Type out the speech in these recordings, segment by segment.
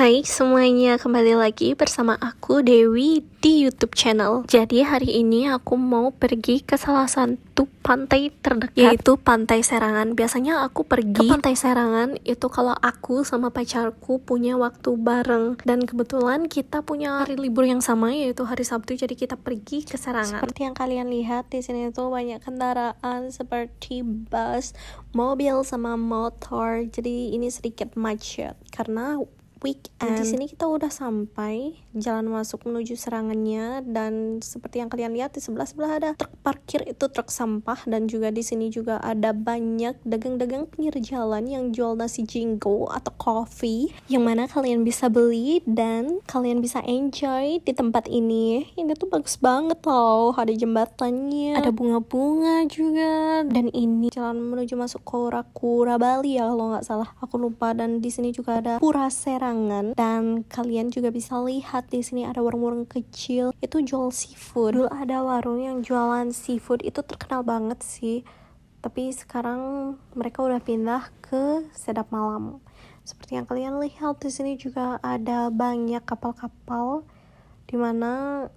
Hai semuanya, kembali lagi bersama aku Dewi di YouTube channel. Jadi hari ini aku mau pergi ke salah satu pantai terdekat, yaitu Pantai Serangan. Biasanya aku pergi ke Pantai Serangan itu kalau aku sama pacarku punya waktu bareng, dan kebetulan kita punya hari libur yang sama, yaitu hari Sabtu. Jadi kita pergi ke Serangan. Seperti yang kalian lihat di sini tuh banyak kendaraan seperti bus, mobil sama motor. Jadi ini sedikit macet karena weekend. Di sini kita udah sampai jalan masuk menuju Serangannya, dan seperti yang kalian lihat di sebelah ada truk parkir, itu truk sampah, dan juga di sini juga ada banyak dagang-dagang pinggir jalan yang jual nasi jinggo atau coffee, yang mana kalian bisa beli dan kalian bisa enjoy di tempat ini. Ini tuh bagus banget loh, ada jembatannya, ada bunga-bunga juga, dan ini jalan menuju masuk Kura-Kura Bali ya kalau nggak salah, aku lupa. Dan di sini juga ada Pura Serangan. Dan kalian juga bisa lihat di sini ada warung-warung kecil itu jual seafood. Dulu ada warung yang jualan seafood itu terkenal banget sih, tapi sekarang mereka udah pindah ke Sedap Malam. Seperti yang kalian lihat di sini juga ada banyak kapal-kapal, dimana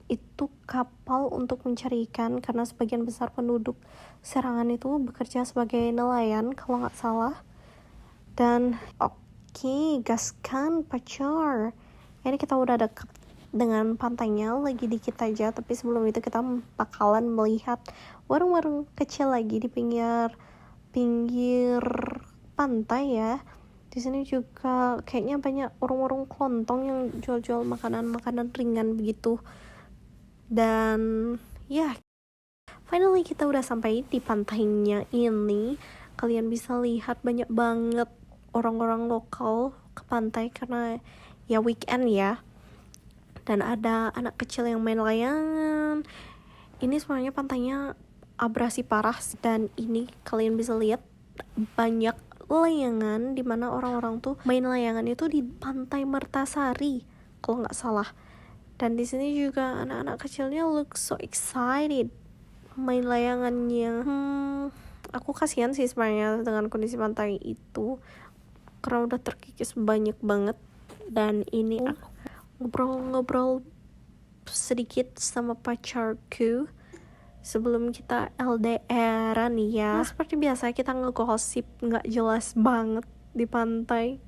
itu kapal untuk mencari ikan, karena sebagian besar penduduk Serangan itu bekerja sebagai nelayan kalau nggak salah. Dan Oke, gaskan pacar. Ini kita udah deket dengan pantainya, lagi dikit aja. Tapi sebelum itu kita bakalan melihat warung-warung kecil lagi di pinggir pantai ya. Di sini juga kayaknya banyak warung-warung kelontong yang jual-jual makanan ringan begitu. Dan ya, finally kita udah sampai di pantainya ini. Kalian bisa lihat banyak banget orang-orang lokal ke pantai karena ya weekend ya. Dan ada anak kecil yang main layangan. Ini sebenarnya pantainya abrasi parah, dan ini kalian bisa lihat banyak layangan, dimana orang-orang tuh main layangan itu di Pantai Mertasari kalau nggak salah. Dan di sini juga anak-anak kecilnya look so excited main layangannya. Aku kasihan sih sebenarnya dengan kondisi pantai itu, karena udah terkikis banyak banget. Dan ini aku ngobrol-ngobrol sedikit sama pacarku sebelum kita LDR-an ya. Seperti biasa kita ngegosip nggak jelas banget di pantai,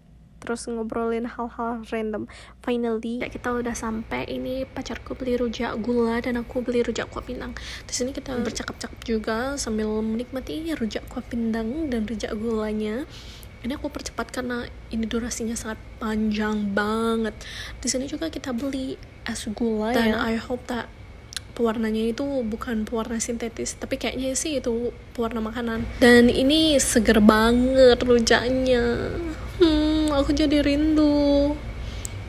terus ngobrolin hal-hal random. Finally kita udah sampai. Ini pacarku beli rujak gula dan aku beli rujak kuah pindang. Di sini kita bercakap-cakap juga sambil menikmati rujak kuah pindang dan rujak gulanya. Ini aku percepat karena ini durasinya sangat panjang banget. Di sini juga kita beli es gula, dan I hope that pewarnanya itu bukan pewarna sintetis, tapi kayaknya sih itu pewarna makanan. Dan ini seger banget rujaknya. Aku jadi rindu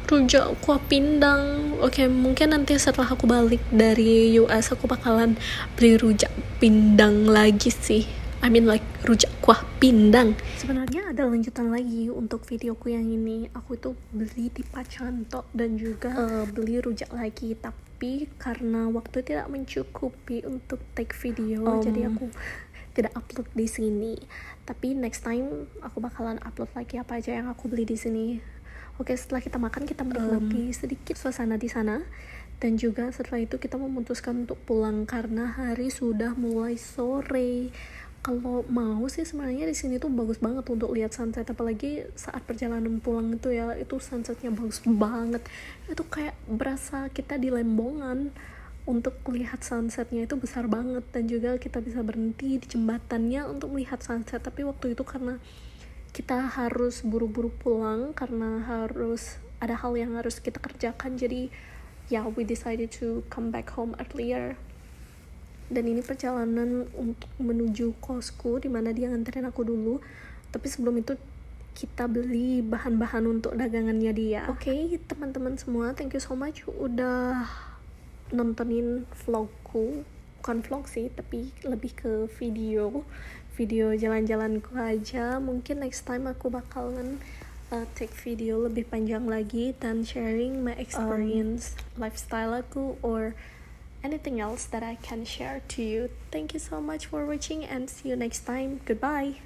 rujak kuah pindang. Oke, mungkin nanti setelah aku balik dari US aku bakalan beli rujak pindang lagi sih. I mean like rujak kuah pindang. Sebenarnya ada lanjutan lagi untuk videoku yang ini. Aku itu beli di Pacanto dan juga beli rujak lagi, tapi karena waktu tidak mencukupi untuk take video, jadi aku tidak upload di sini. Tapi next time aku bakalan upload lagi apa aja yang aku beli di sini. Oke, setelah kita makan kita menikmati sedikit suasana di sana, dan juga setelah itu kita memutuskan untuk pulang karena hari sudah mulai sore. Kalau mau sih sebenarnya di sini tuh bagus banget untuk lihat sunset, apalagi saat perjalanan pulang itu ya, itu sunsetnya bagus banget. Itu kayak berasa kita di Lembongan. Untuk lihat sunsetnya itu besar banget, dan juga kita bisa berhenti di jembatannya untuk melihat sunset. Tapi waktu itu karena kita harus buru-buru pulang karena harus ada hal yang harus kita kerjakan, jadi ya we decided to come back home earlier. Dan ini perjalanan untuk menuju kosku, dimana dia nganterin aku dulu. Tapi sebelum itu kita beli bahan-bahan untuk dagangannya dia. Oke, teman-teman semua, thank you so much udah nontonin vlogku. Bukan vlog sih, tapi lebih ke video jalan-jalanku aja. Mungkin next time aku bakalan take video lebih panjang lagi dan sharing my experience, lifestyle aku, or anything else that I can share to you. Thank you so much for watching and see you next time. Goodbye.